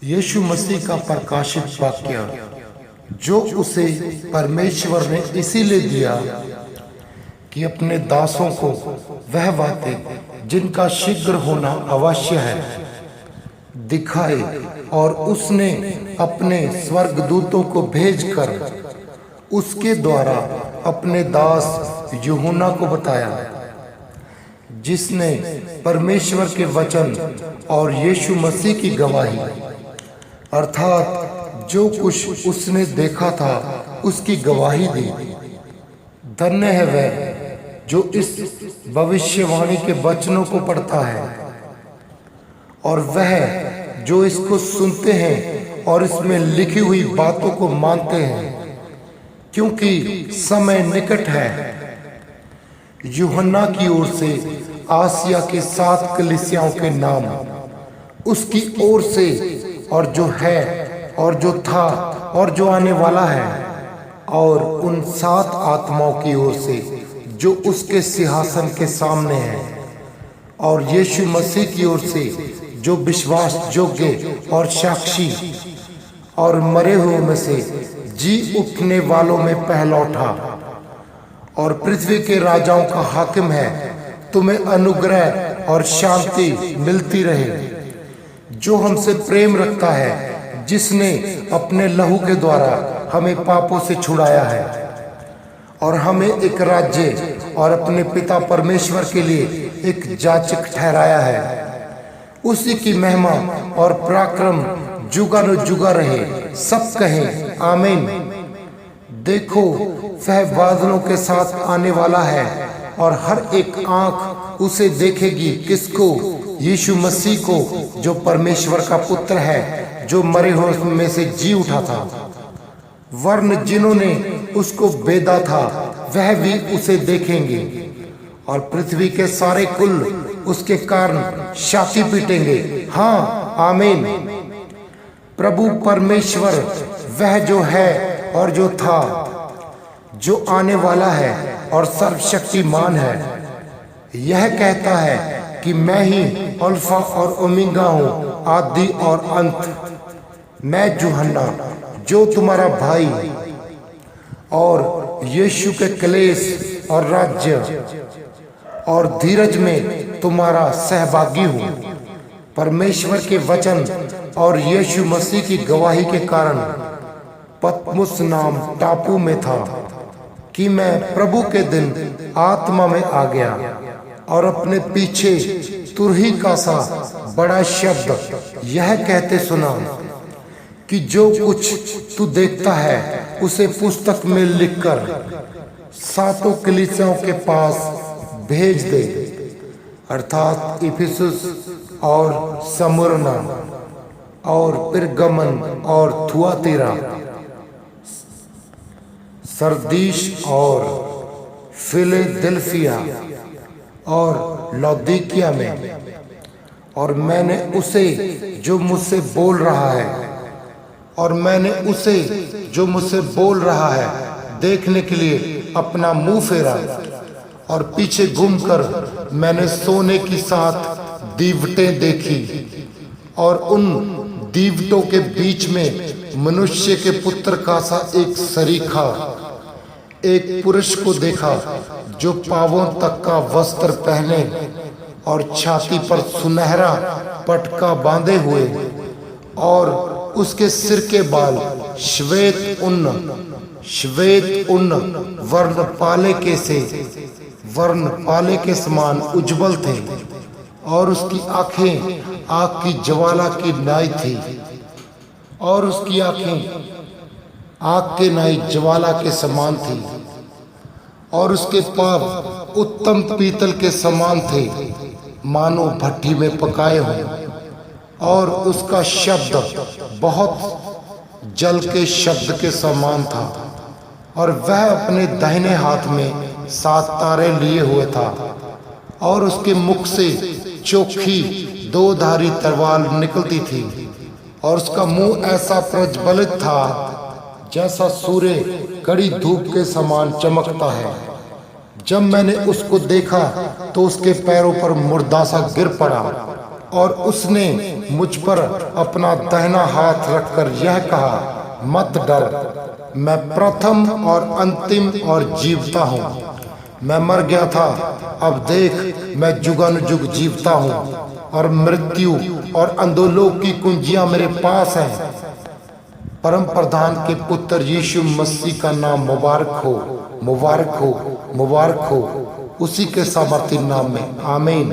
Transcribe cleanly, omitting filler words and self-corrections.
यीशु मसीह का प्रकाशित वाक्य जो उसे परमेश्वर ने इसीलिए दिया कि अपने दासों को वह बातें जिनका शीघ्र होना अवश्य है दिखाए। और उसने अपने स्वर्गदूतों को भेजकर उसके द्वारा अपने दास यूहन्ना को बताया, जिसने परमेश्वर के वचन और यीशु मसीह की गवाही अर्थात जो कुछ उसने देखा था उसकी गवाही दी। धन्य है वह जो इस भविष्यवाणी के वचनों को पढ़ता है और वह जो इसको सुनते हैं और इसमें लिखी हुई बातों को मानते हैं, क्योंकि समय निकट है। यूहन्ना की ओर से आसिया के 7 कलीसियाओं के नाम, उसकी ओर से और जो है और जो था और जो आने वाला है, और उन 7 आत्माओं की ओर से जो उसके सिंहासन के सामने है, और यीशु मसीह की ओर से जो विश्वास योग्य और साक्षी और मरे हुए में से जी उठने वालों में पहला उठा और पृथ्वी के राजाओं का हाकिम है। तुम्हें अनुग्रह और शांति मिलती रहे। जो हमसे प्रेम रखता है, जिसने अपने लहू के द्वारा हमें पापों से छुड़ाया है और हमें एक राज्य और अपने पिता परमेश्वर के लिए एक जाचक ठहराया है। उसी की महिमा और पराक्रम जुगानुजुगा रहे। सब कहें आमीन। देखो वह बादलों के साथ आने वाला है और हर एक आंख उसे देखेगी। किसको? यीशु मसीह को, जो परमेश्वर का पुत्र है, जो मरे हुए में से जी उठा था। वर्ण जिन्होंने उसको बेदा था वह भी उसे देखेंगे और पृथ्वी के सारे कुल उसके कारण छाती पीटेंगे। हाँ आमीन। प्रभु परमेश्वर वह जो है और जो था, जो आने वाला है और सर्वशक्तिमान है, यह कहता है कि मैं ही अल्फा और ओमेगा हूँ, आदि और अंत। मैं यूहन्ना जो तुम्हारा भाई और यीशु के क्लेश और राज्य और धीरज में तुम्हारा सहभागी हूँ। परमेश्वर के वचन और यीशु मसीह की गवाही के कारण पतमुस नाम टापू में था कि मैं प्रभु के दिन आत्मा में आ गया और अपने पीछे तुरही का सा बड़ा शब्द यह कहते सुना कि जो कुछ तू देखता है उसे पुस्तक में लिखकर 7 कलीसियाओं के पास भेज दे, अर्थात इफिसुस और स्मुरना और पिरगमन और थुआतीरा, सरदीस और फिलदेल्फिया और लौदीकिया में। और मैंने उसे जो मुझसे बोल रहा है देखने के लिए अपना मुंह फेरा और पीछे घूमकर मैंने सोने की 7 दीवटें देखी और उन दीवटों के बीच में मनुष्य के पुत्र का सा एक सरीखा एक पुरुष को देखा, जो पांवों तक का वस्त्र पहने और छाती पर सुनहरा पटका बांधे हुए, और उसके सिर के बाल श्वेत ऊन वर्णपाले के समान उज्जवल थे, और उसकी आंखें आग की ज्वाला की नाई थी, और उसकी आंखें आग के नाई ज्वाला के समान थी, और उसके पांव उत्तम पीतल के समान थे, मानो भट्ठी में पकाए हों, और उसका शब्द बहुत जल के शब्द के समान था, और वह अपने दाहिने हाथ में 7 तारे लिए हुए था, और उसके मुख से चोखी 2-धारी तलवार निकलती थी, और उसका मुंह ऐसा प्रज्वलित था जैसा सूर्य कड़ी धूप के समान चमकता है। जब मैंने उसको देखा तो उसके पैरों पर मुर्दा सा गिर पड़ा और उसने मुझ पर अपना दाहिना हाथ रखकर यह कहा, मत डर, मैं प्रथम और अंतिम और जीवता हूँ। मैं मर गया था, अब देख मैं जुगानुजुग जीवता हूँ, और मृत्यु और अधोलोक की कुंजियां मेरे पास हैं। परम प्रधान के पुत्र यीशु मसीह का नाम मुबारक हो, मुबारक हो, मुबारक हो, उसी के सामर्थ्य नाम में, आमीन।